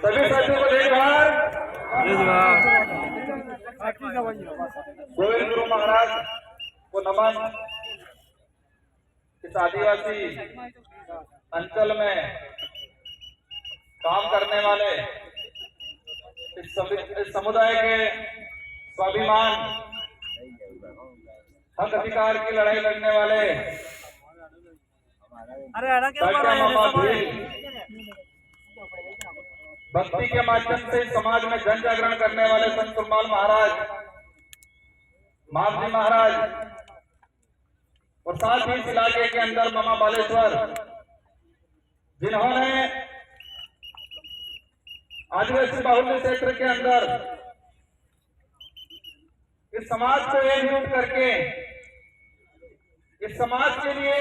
सभी साथियों को जय जोहार। गोविंद गुरु महाराज को नमन। इस आदिवासी अंचल में काम करने वाले इस समुदाय के स्वाभिमान हक अधिकार की लड़ाई लड़ने वाले भक्ति के माध्यम से समाज में जन जागरण करने वाले संत कुरमाल महाराज, माधवी महाराज और साथ ही इस इलाके के अंदर मामा बालेश्वर, जिन्होंने आदिवासी बाहुल्य क्षेत्र के अंदर इस समाज को एकजुट करके इस समाज के लिए,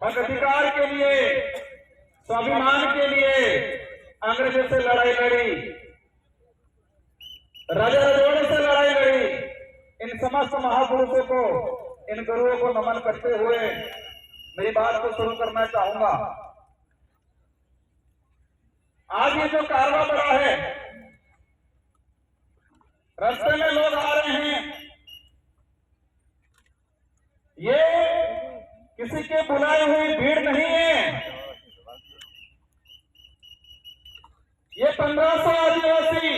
हक अधिकार के लिए, स्वाभिमान के लिए अंग्रेजों से लड़ाई लड़ी, राजा रजवाड़े से लड़ाई लड़ी। इन समस्त महापुरुषों को, इन गुरुओं को नमन करते हुए मेरी बात को शुरू करना चाहूंगा। आज ये जो कारवां बढ़ा है, रास्ते में लोग आ रहे हैं, ये किसी के बुलाई हुई भीड़ नहीं है। ये 1500 आदिवासी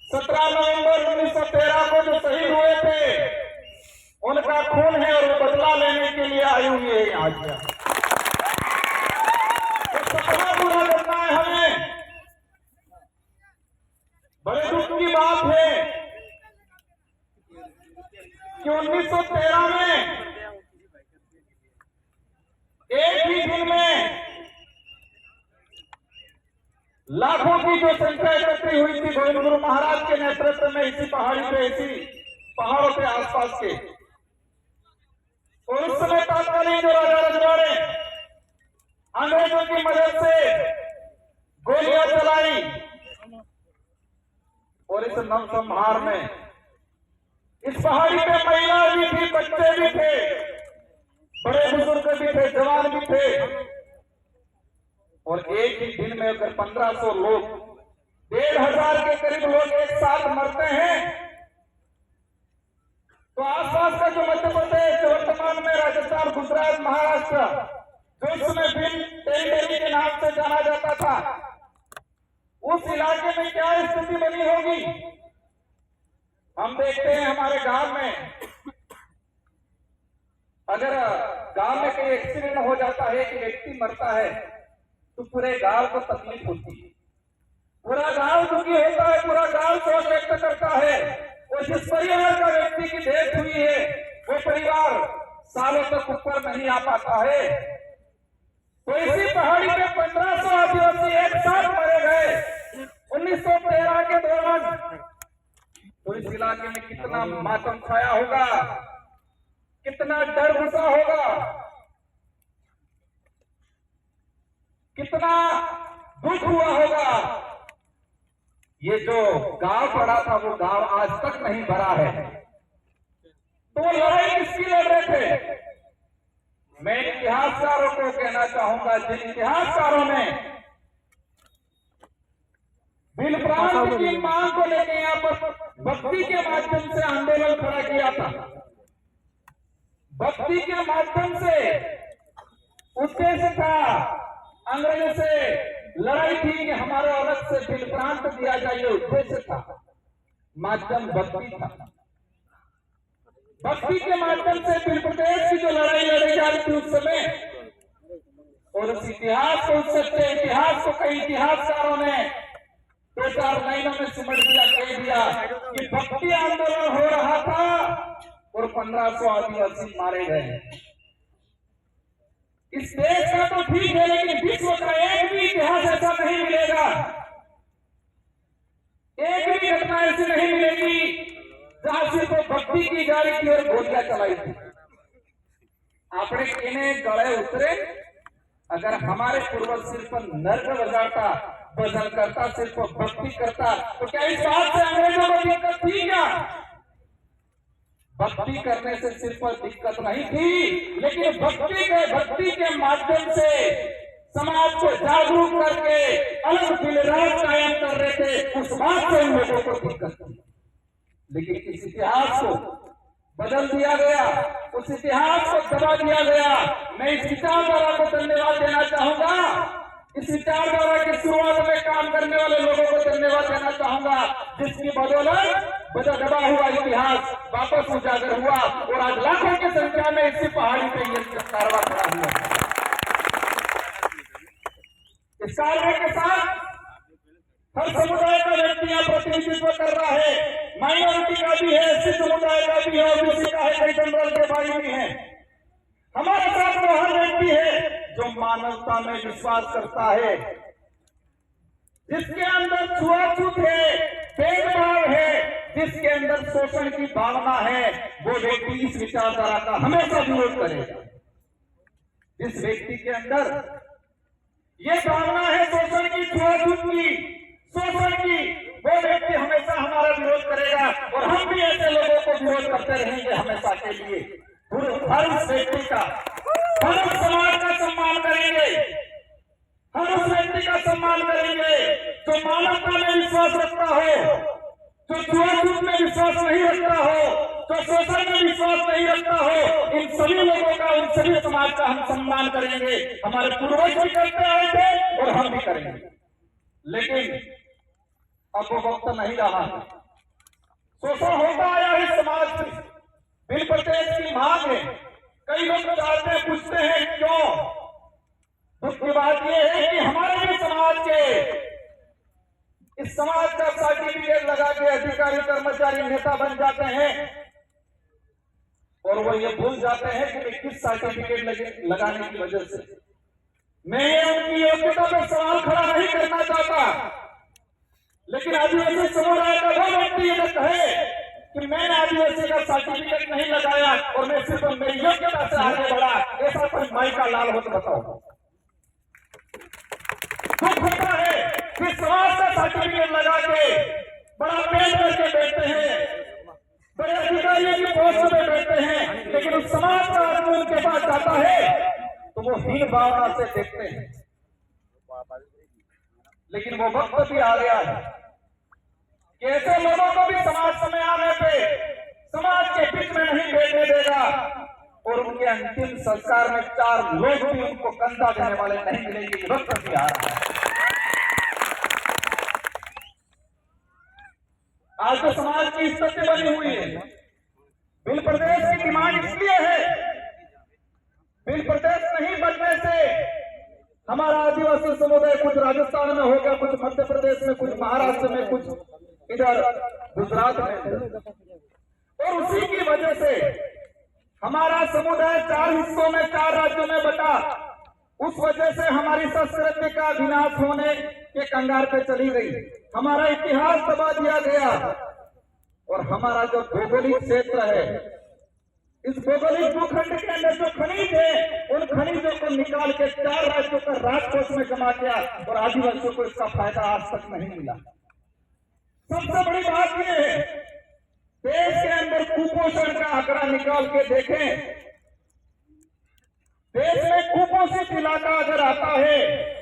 17 नवंबर 1913 को जो शहीद हुए थे, उनका खून है और वो बदला लेने के लिए आई हुई है। आज सपना पूरा करना है हमें। बड़े दुख की बात है कि 1913 में एक ही दिन में लाखों की जो संख्या इकट्ठी हुई थी गोविंद गुरु महाराज के नेतृत्व में, इसी पहाड़ी पे, इसी पहाड़ों के आसपास के। और उस समय तत्कालीन जो राजा रजवाड़े अंग्रेजों की मदद से गोलियां चलाई और इस नरसंहार में इस पहाड़ी पे महिला भी थी, बच्चे भी थे, बड़े बुजुर्ग भी थे, जवान भी थे। और एक ही दिन में अगर 1500 लोग, 1500 के करीब लोग एक साथ मरते हैं, तो आसपास का जो मध्य प्रदेश, जो वर्तमान में राजस्थान, गुजरात, महाराष्ट्र, जो इस समय भिन्न टेरिटरी के नाम से जाना जाता था, उस इलाके में क्या स्थिति बनी होगी। हम देखते हैं हमारे गांव में, अगर गांव में कोई एक्सीडेंट हो जाता है, कि व्यक्ति मरता है, तो पूरे गांव को तकलीफ होती है, पूरा गांव दुखी होता है, पूरा गांव शोक व्यक्त करता है। और जिस परिवार का व्यक्ति की डेथ हुई है, वो परिवार सालों तक ऊपर नहीं आ पाता है। तो इसी पहाड़ी पे 1500 आदिवासी एक साथ मरे गए 1913 के दौरान। तो इस इलाके में कितना मातम छाया होगा, कितना डर घुसा होगा, कितना दुख हुआ होगा। ये जो गांव पड़ा था, वो गांव आज तक नहीं भरा है। तो वो लड़ाई किसकी लड़ रहे थे? मैं इतिहासकारों को कहना चाहूंगा, जिन इतिहासकारों ने बिल प्रांत की मांग को लेकर यहाँ पर भक्ति के माध्यम से आंदोलन खड़ा किया था, भक्ति के माध्यम से उद्देश्य था, अंग्रेजों से लड़ाई थी कि हमारे अलग से बिल प्रांत दिया जाए, उद्देश्य था, माध्यम भक्ति था। भक्ति के माध्यम से बिल प्रदेश की जो लड़ाई लड़ी जा रही थी उस समय, और उस इतिहास को, उस सच्चे इतिहास को कई इतिहासकारों ने 2-4 महीनों में सिमट दिया, कह दिया कि भक्ति आंदोलन हो रहा था और 1500 आदिवासी मारे गए। इस देश का तो ठीक है, लेकिन विश्व का एक भी इतिहास ऐसा नहीं मिलेगा, एक भी घटना ऐसी नहीं मिलेगी जहां सिर्फ भक्ति की जा रही थी और गोलियां चलाई थी। आपने इन्हें गले उतरे, अगर हमारे पूर्वज सिर्फ नर्क बजाता, भजन करता, सिर्फ भक्ति करता, तो क्या इस बात से अंग्रेजों को दिक्कत थी क्या? भक्ति करने से सिर्फ दिक्कत नहीं थी, लेकिन भक्ति के माध्यम से समाज को जागरूक करके अलग थे, उस बात से उन लोगों को दिक्कत थी। लेकिन इस इतिहास को बदल दिया गया, उस इतिहास को दबा दिया गया। मैं इस विचारधारा को धन्यवाद देना चाहूंगा, इस विचारधारा की शुरुआत में काम करने वाले लोगों को धन्यवाद देना चाहूंगा, जिसकी बदौलत दबा हुआ इतिहास वापस उजागर हुआ और आज लाखों की संख्या में इसी पहाड़ी पे ये कारवा खड़ा हुआ। इस कार्य के साथ हर समुदाय का व्यक्ति यहाँ प्रतिनिधित्व कर रहा है, माइनॉरिटी का भी है, एससी समुदाय का भी है, ओबीसी का है, कई जनरल के भाई भी है। हमारे साथ वो हर व्यक्ति है जो मानवता में विश्वास करता है, जिसके अंदर छुआछूत है, भेदभाव है, जिसके अंदर शोषण की भावना है, वो व्यक्ति इस विचारधारा का हमेशा विरोध करेगा। जिस व्यक्ति के अंदर ये भावना है शोषण की, छुआछूत की, शोषण की, वो व्यक्ति हमेशा हमारा विरोध करेगा और हम भी ऐसे लोगों को विरोध करते रहेंगे हमेशा के लिए। हर उस व्यक्ति का, हर उस समाज का सम्मान करेंगे, हर उस व्यक्ति का सम्मान करेंगे जो मानवता में विश्वास रखता हो, जो छुआछूत में विश्वास नहीं रखता हो, जो शोषण में विश्वास नहीं रखता हो। इन सभी लोगों का, उन सभी समाज का हम सम्मान करेंगे। हमारे पूर्वज भी करते आए थे और हम भी करेंगे। लेकिन अब वो वक्त नहीं रहा, शोषण होता आया है समाज में, बिल प्रदेश की मांग है। कई लोग चाहते हैं, पूछते हैं क्यों। दुख की बात यह है कि हमारे भी समाज के, इस समाज का सर्टिफिकेट लगा के अधिकारी कर्मचारी नेता बन जाते हैं और वो ये भूल जाते हैं कि किस सर्टिफिकेट लगाने की वजह से। मैं उनकी योग्यता पर सवाल खड़ा नहीं करना चाहता, लेकिन आदिवासी समुदाय का वो व्यक्ति ये कहे कि मैंने आदिवासी का सर्टिफिकेट नहीं लगाया और मैं सिर्फ मेरी योग्यता से आगे बढ़ा, ऐसा कोई माई का लाल हो तो बताओ। दुख होता है कि समाज का सर्टिफिकेट लगा के बड़ा पेश करके बैठते हैं, बड़े अधिकारियों की पोस्ट में बैठते हैं, लेकिन उस समाज का आदमी उनके पास जाता है तो वो हीन भावना से देखते हैं। लेकिन वो वक्त भी आ गया है कि ऐसे लोगों को भी समाज समय आने पे समाज के बीच में नहीं बैठने देगा और उनके अंतिम संस्कार में 4 लोग भी उनको कंधा देने वाले नहीं मिलेंगे। वक्त भी आ रहा है। आज तो समाज की स्थिति बनी हुई है। बिल प्रदेश की डिमांड इसलिए है, बिल प्रदेश नहीं बनने से हमारा आदिवासी समुदाय कुछ राजस्थान में हो गया, कुछ मध्य प्रदेश में, कुछ महाराष्ट्र में, कुछ इधर गुजरात में, और उसी की वजह से हमारा समुदाय 4 हिस्सों में, 4 राज्यों में बटा। उस वजह से हमारी संस्कृति का विनाश होने के कंगार पे चली गई, हमारा इतिहास दबा दिया गया और हमारा जो भौगोलिक क्षेत्र है, इस भौगोलिक भूखंड के अंदर जो खनिज है, उन खनिजों को निकाल के 4 राज्यों का राजकोष में जमा किया और आदिवासियों को इसका फायदा आज तक नहीं मिला। सबसे बड़ी बात यह है, देश के अंदर कुपोषण का आंकड़ा निकाल के देखें, देश में कुपोषित इलाका अगर आता है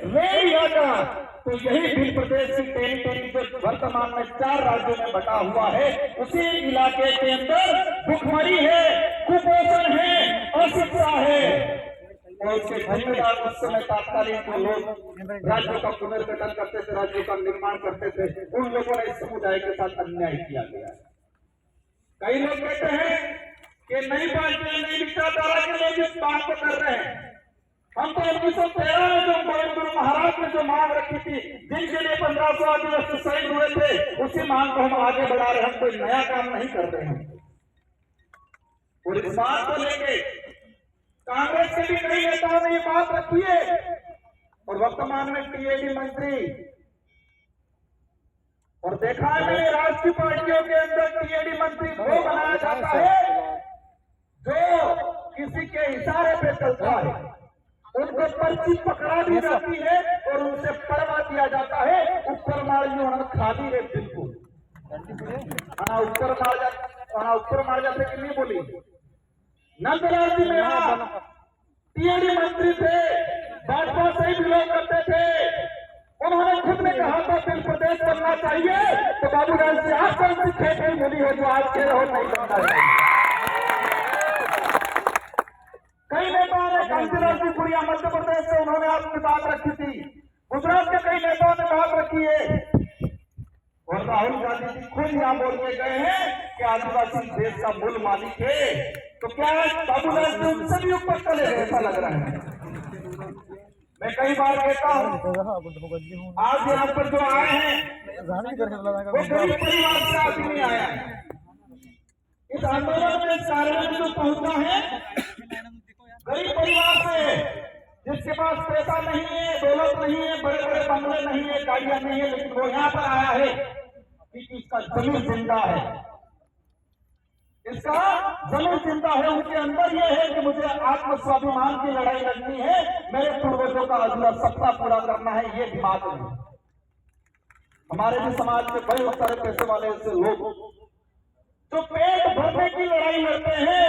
रेल इलाका, तो यही बिल प्रदेश की टेरिटरी जो वर्तमान में 4 राज्यों में बटा हुआ है, उसी इलाके के अंदर भुखमरी है, कुपोषण है, अशिक्षा है। और उसके जिम्मेदार उस समय तात्कालिक जो लोग राज्यों का पुनर्गठन करते थे, राज्यों का निर्माण करते थे, उन लोगों ने इस समुदाय के साथ अन्याय किया गया। कई लोग कहते हैं कि नई पार्टियां, नई विचारधारा के लोग इस बात को कर रहे हैं। हम तो 1913 में जो गोविंद महाराज ने जो मांग रखी थी, जिनके लिए 1500 आदिवासी शहीद हुए थे, उसी मांग को हम आगे बढ़ा रहे हैं। हम कोई नया काम नहीं कर रहे हैं। और इस बात को लेके कांग्रेस के भी कई नेताओं ने ये बात रखी है और वर्तमान में टीएडी मंत्री, और देखा है मैंने राष्ट्रीय पार्टियों के अंदर टीएडी मंत्री वो बनाया जाता है जो किसी के इशारे पे चलता है, उनको पर्ची पकड़ा दी जाती है और उनसे पढ़वा दिया जाता है। ऊपर मार खादी रे बिल्कुल ऊपर मार जाते कि नहीं बोली। नंदलाल जी में टीएडी मंत्री थे, भाजपा से ही बिलोंग करते थे उन्होंने खुद ने कहा था बिल प्रदेश बनना चाहिए, तो बाबूलाल जी आप कौन सी खेत में मिली हो जो आज कह रहे हो नहीं बनना चाहिए। कई नेताओं ने कांतिलाल जी पुरिया मध्य प्रदेश से उन्होंने अपनी बात रखी थी, गुजरात के कई नेताओं ने बात रखी है, और राहुल गांधी जी खुद यहाँ बोल के गए हैं कि आदिवासी देश का मूल मालिक है। तो क्या बाबूलाल जी उनसे भी ऊपर चले गए, ऐसा लग रहा है। मैं कई बार कहता हूँ आज यहाँ पर जो आए हैं वो गरीब परिवार से आदमी नहीं आया है। इस आंदोलन में इस कार्य में जो पहुंचा है गरीब परिवार से, जिसके पास पैसा नहीं है, दौलत नहीं है, बड़े बड़े बंगले नहीं है, गाड़ियां नहीं है, लेकिन वो यहाँ पर आया है क्योंकि इसका जमीन जिंदा है, इसका जमीन जिंदा है। उनके अंदर ये है कि मुझे आत्म स्वाभिमान की लड़ाई लड़नी है, मेरे पूर्वजों का अधूरा सपना पूरा करना है, ये दिमाग में। हमारे भी समाज के बड़े सारे पैसे वाले ऐसे लोग जो पेट भरने की लड़ाई लड़ते हैं,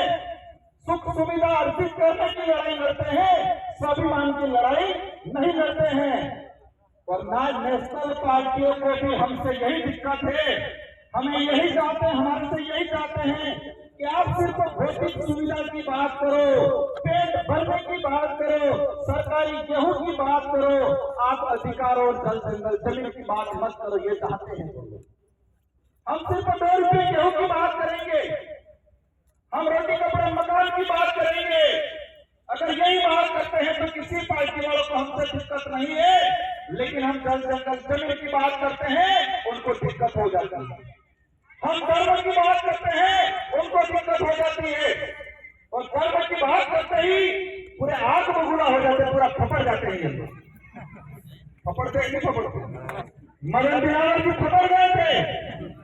सुख सुविधा अर्जित करने की लड़ाई लड़ते हैं, स्वाभिमान की लड़ाई नहीं लड़ते हैं। और ना नेशनल पार्टियों को भी हमसे यही दिक्कत है, हमें यही चाहते हैं, हमारे से यही चाहते हैं कि आप सिर्फ भौतिक सुविधा की बात करो, पेट भरने की बात करो, सरकारी गेहूं की बात करो, आप अधिकार और जल जंगल जमीन की बात मत करो, ये चाहते हैं। हम सिर्फ 2 रुपये गेहूं की बात करेंगे, हम रोटी कपड़े मकान की बात करेंगे। अगर यही बात करते हैं तो किसी पार्टी वालों को हमसे दिक्कत नहीं है, लेकिन हम जल जंगल जमीन की बात करते हैं उनको दिक्कत हो जाती है। हम धर्म की बात करते हैं उनको दिक्कत हो जाती है, और धर्म की बात करते ही पूरे आग बबूला हो जाते हैं, पूरा फपड़ जाते हैं। ये फपड़ते हैं, फपड़ते मदन दिलावर जी फपड़ गए थे,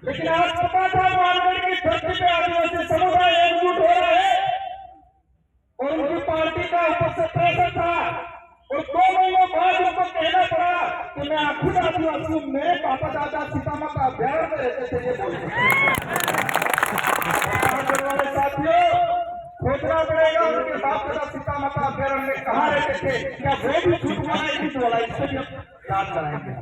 लेकिन आज पता था मानगढ़ की धरती पे आदिवासी समुदाय एकजुट हो रहा है, और उनकी पार्टी का ऊपर से प्रेशर था, और 2 महीनों बाद उनको कहना पड़ा कि मैं खुद आदिवासी हूं, मेरे पापा दादा सीतामा का अभ्यारण में रहते थे, ये बोलते वाले साथियों खोजना पड़ेगा उनके बाप दादा सीतामा का अभ्यारण में कहाँ रहते थे, क्या वो भी झूठ बनाएगी तो वाला इससे भी याद कराएंगे।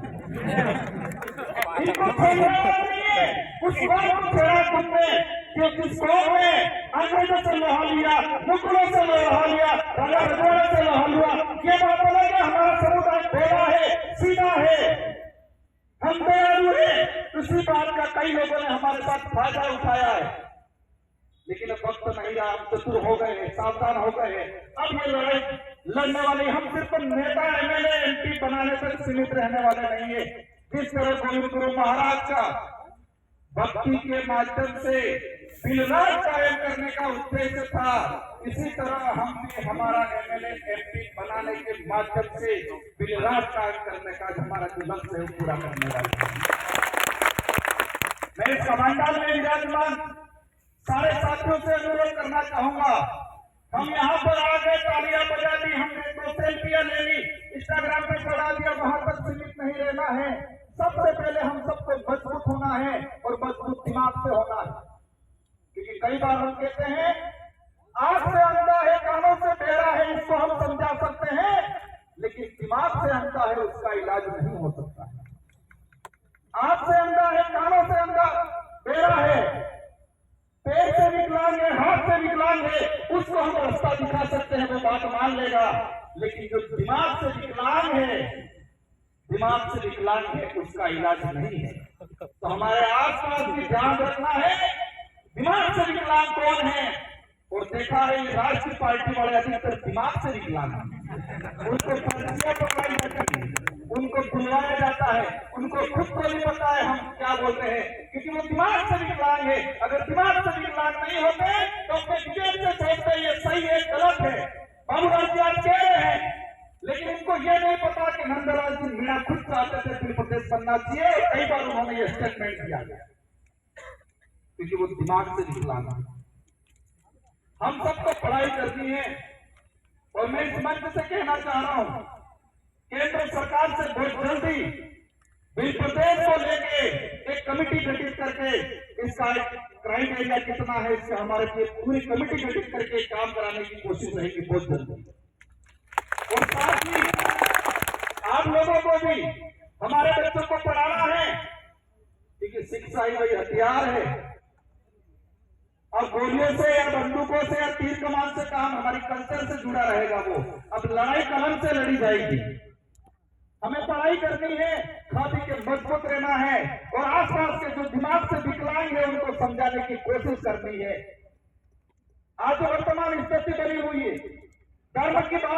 इनको छोड़ना नहीं है, उस बात को छोड़ा तुमने कि जिस कौम ने अंग्रेजों से लोहा लिया, मुगलों से लोहा लिया, राजा रजवाड़े से लोहा लिया, ये बात अलग है। हमारा समुदाय भोला है, सीधा है, हम दयालु है, इसी बात का कई लोगों ने हमारे साथ फायदा उठाया है, लेकिन अब वक्त नहीं रहा, हम चतुर हो गए, सावधान हो गए। अब ये लड़ाई लड़ने वाली हम सिर्फ नेता एमएलए एमपी बनाने तक सीमित रहने वाले नहीं है। जिस तरह गोविंद गुरु महाराज का भक्ति के माध्यम से बिलराज कायम करने का उद्देश्य था, इसी तरह हम भी हमारा एमएलए एमपी बनाने के माध्यम से बिलराज कायम करने का हमारा जो लक्ष्य है पूरा करने वाले हैं। मैं इस कमांडल में विराजमान सारे साथियों से अनुरोध करना चाहूंगा, हम यहाँ पर आ गए, तालियां बजा दी, हमने 2 सेल्फियां ले ली, इंस्टाग्राम पे चढ़ा दिया, वहां तक सीमित नहीं रहना है। सबसे पहले हम सबको मजबूत होना है, और मजबूत दिमाग से होना है, क्योंकि कई बार हम कहते हैं आंख से अंधा है, कानों से बहरा है, इसको हम समझा सकते हैं, लेकिन दिमाग से अंधा है, उसका इलाज नहीं हो सकता है। आंख से अंधा है, कानों से अंधा बहरा है, पैर से विकलांग है, हाथ से विकलांग है, उसको हम रास्ता दिखा सकते हैं, वो बात मान लेगा, लेकिन जो दिमाग से विकलांग है, दिमाग से विकलांग है, उसका इलाज नहीं है। तो हमारे आसपास भी ध्यान रखना है, दिमाग से विकलांग कौन है, और देखा है राष्ट्रीय पार्टी वाले अधिकतर दिमाग से विकलांग है, उनको पर्चियां पकड़ाई जाती है, उनको बुलवाया जाता है, उनको खुद को नहीं पता है हम क्या बोलते हैं, क्योंकि वो दिमाग से विकलांग है। अगर दिमाग से विकलांग नहीं होते तो अपने विवेक से सोचते ये सही है गलत है। बाबूलाल जी आज कह रहे हैं, लेकिन उनको ये नहीं पता कि नंदलाल जी मीणा खुद चाहते थे उत्तर प्रदेश बनना चाहिए, और कई बार उन्होंने ये स्टेटमेंट दिया गया, क्योंकि वो दिमाग से विकलांग है। हम सबको पढ़ाई करनी है, और मैं इस मंच से कहना चाह रहा हूं, केंद्र सरकार से बहुत जल्दी बिल प्रदेश को लेके एक कमेटी गठित करके इसका क्राइम एरिया कितना है, इससे हमारे पूरी कमेटी गठित करके काम कराने की कोशिश रहेगी बहुत जल्दी। और साथ ही आप लोगों को भी हमारे बच्चों को पढ़ाना है, क्योंकि शिक्षा ही वही हथियार है। और गोलियों से या बंदूकों से या तीर कमान से काम हमारी कल्चर से जुड़ा रहेगा। वो अब लड़ाई कलम से लड़ी जाएगी। हमें पढ़ाई करनी है, खा पी के मजबूत रहना है, और आसपास के जो दिमाग से विकलांग है उनको समझाने की कोशिश करनी है। आज जो वर्तमान स्थिति बनी हुई है, धर्म की बात